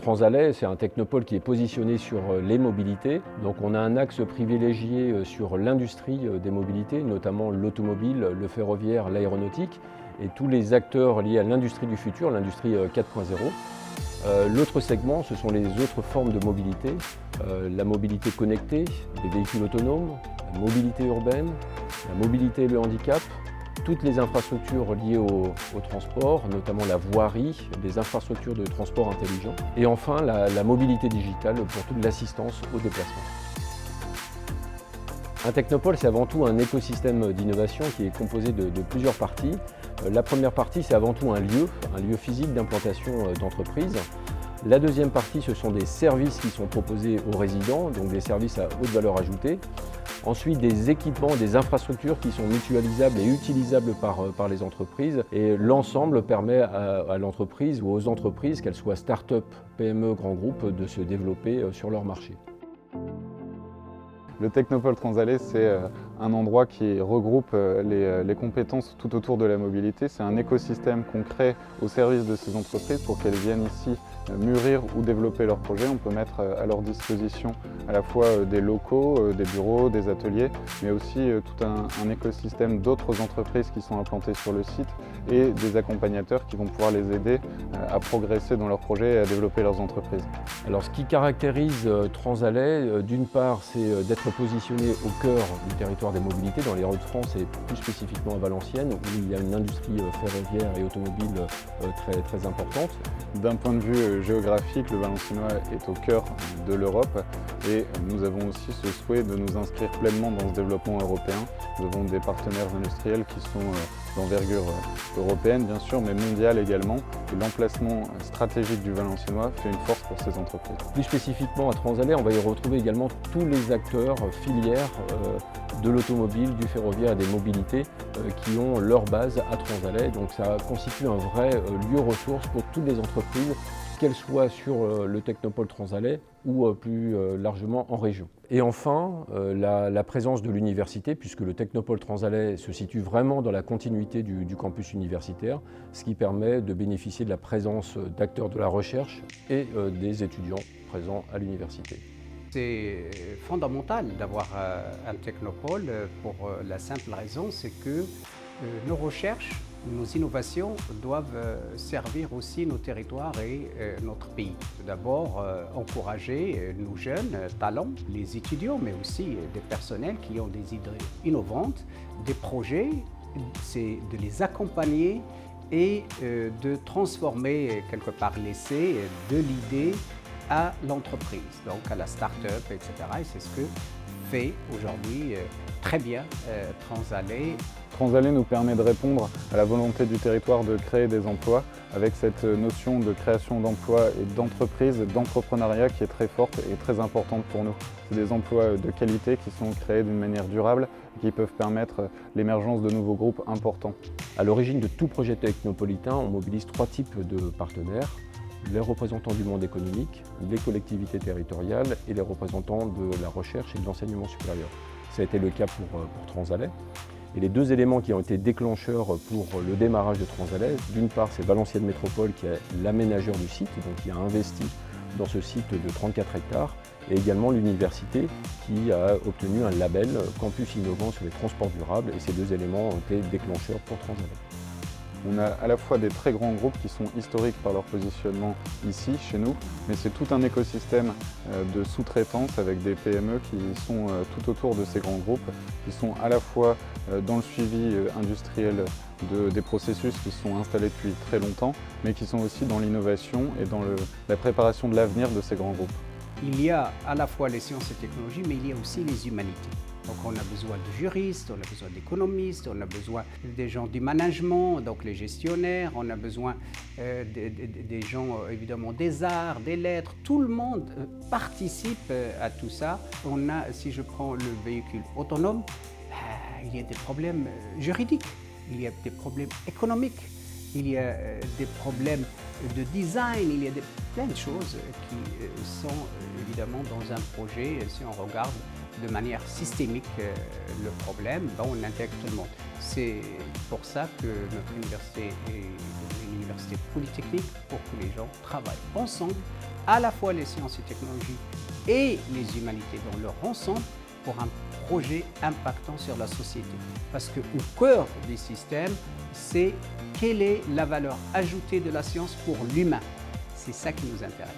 Transalais, c'est un technopôle qui est positionné sur les mobilités. Donc on a un axe privilégié sur l'industrie des mobilités, notamment l'automobile, le ferroviaire, l'aéronautique et tous les acteurs liés à l'industrie du futur, l'industrie 4.0. L'autre segment, ce sont les autres formes de mobilité, la mobilité connectée, les véhicules autonomes, la mobilité urbaine, la mobilité et le handicap, toutes les infrastructures liées au transport, notamment la voirie, des infrastructures de transport intelligent, et enfin la mobilité digitale pour toute l'assistance au déplacement. Un technopôle, c'est avant tout un écosystème d'innovation qui est composé de plusieurs parties. La première partie, c'est avant tout un lieu physique d'implantation d'entreprises. La deuxième partie, ce sont des services qui sont proposés aux résidents, donc des services à haute valeur ajoutée. Ensuite, des équipements, des infrastructures qui sont mutualisables et utilisables par les entreprises. Et l'ensemble permet à l'entreprise ou aux entreprises, qu'elles soient start-up, PME, grands groupes, de se développer sur leur marché. Le Technopôle Transalais, c'est un endroit qui regroupe les compétences tout autour de la mobilité. C'est un écosystème qu'on crée au service de ces entreprises pour qu'elles viennent ici mûrir ou développer leurs projets. On peut mettre à leur disposition à la fois des locaux, des bureaux, des ateliers, mais aussi tout un écosystème d'autres entreprises qui sont implantées sur le site et des accompagnateurs qui vont pouvoir les aider à progresser dans leurs projets et à développer leurs entreprises. Alors ce qui caractérise Transalais, d'une part, c'est d'être positionné au cœur du territoire des mobilités, dans les Hauts-de-France et plus spécifiquement à Valenciennes, où il y a une industrie ferroviaire et automobile très importante. D'un point de vue géographique, le Valenciennois est au cœur de l'Europe et nous avons aussi ce souhait de nous inscrire pleinement dans ce développement européen. Nous avons des partenaires industriels qui sont d'envergure européenne bien sûr, mais mondiale également. Et l'emplacement stratégique du Valenciennois fait une force pour ces entreprises. Plus spécifiquement à Transalais, on va y retrouver également tous les acteurs filières de l'automobile, du ferroviaire et des mobilités qui ont leur base à Transalais. Donc ça constitue un vrai lieu ressource pour toutes les entreprises, qu'elles soient sur le Technopôle Transalais ou plus largement en région. Et enfin, la présence de l'université, puisque le Technopôle Transalais se situe vraiment dans la continuité du campus universitaire, ce qui permet de bénéficier de la présence d'acteurs de la recherche et des étudiants présents à l'université. C'est fondamental d'avoir un technopôle pour la simple raison, c'est que nos recherches, nos innovations doivent servir aussi nos territoires et notre pays. Tout d'abord, encourager nos jeunes talents, les étudiants, mais aussi des personnels qui ont des idées innovantes, des projets, c'est de les accompagner et de transformer quelque part l'essai de l'idée à l'entreprise, donc à la start-up, etc. Et c'est ce que fait aujourd'hui très bien Transalais. Transalais nous permet de répondre à la volonté du territoire de créer des emplois avec cette notion de création d'emplois et d'entreprise, d'entrepreneuriat qui est très forte et très importante pour nous. C'est des emplois de qualité qui sont créés d'une manière durable et qui peuvent permettre l'émergence de nouveaux groupes importants. À l'origine de tout projet technopolitain, on mobilise 3 types de partenaires. Les représentants du monde économique, les collectivités territoriales et les représentants de la recherche et de l'enseignement supérieur. Ça a été le cas pour Transalais. Et les 2 éléments qui ont été déclencheurs pour le démarrage de Transalais, d'une part c'est Valenciennes Métropole qui est l'aménageur du site, donc qui a investi dans ce site de 34 hectares, et également l'université qui a obtenu un label Campus innovant sur les transports durables, et ces 2 éléments ont été déclencheurs pour Transalais. On a à la fois des très grands groupes qui sont historiques par leur positionnement ici, chez nous, mais c'est tout un écosystème de sous-traitance avec des PME qui sont tout autour de ces grands groupes, qui sont à la fois dans le suivi industriel des processus qui sont installés depuis très longtemps, mais qui sont aussi dans l'innovation et dans la préparation de l'avenir de ces grands groupes. Il y a à la fois les sciences et technologies, mais il y a aussi les humanités. Donc on a besoin de juristes, on a besoin d'économistes, on a besoin des gens du management, donc les gestionnaires, on a besoin des gens évidemment des arts, des lettres, tout le monde participe à tout ça. On a, si je prends le véhicule autonome, il y a des problèmes juridiques, il y a des problèmes économiques, il y a des problèmes de design, il y a plein de choses qui sont évidemment dans un projet, si on regarde de manière systémique le problème, ben, on intègre tout le monde. C'est pour ça que notre université est une université polytechnique, pour que les gens travaillent ensemble, à la fois les sciences et technologies et les humanités dans leur ensemble, pour un projet impactant sur la société. Parce qu'au cœur des systèmes, c'est quelle est la valeur ajoutée de la science pour l'humain. C'est ça qui nous intéresse.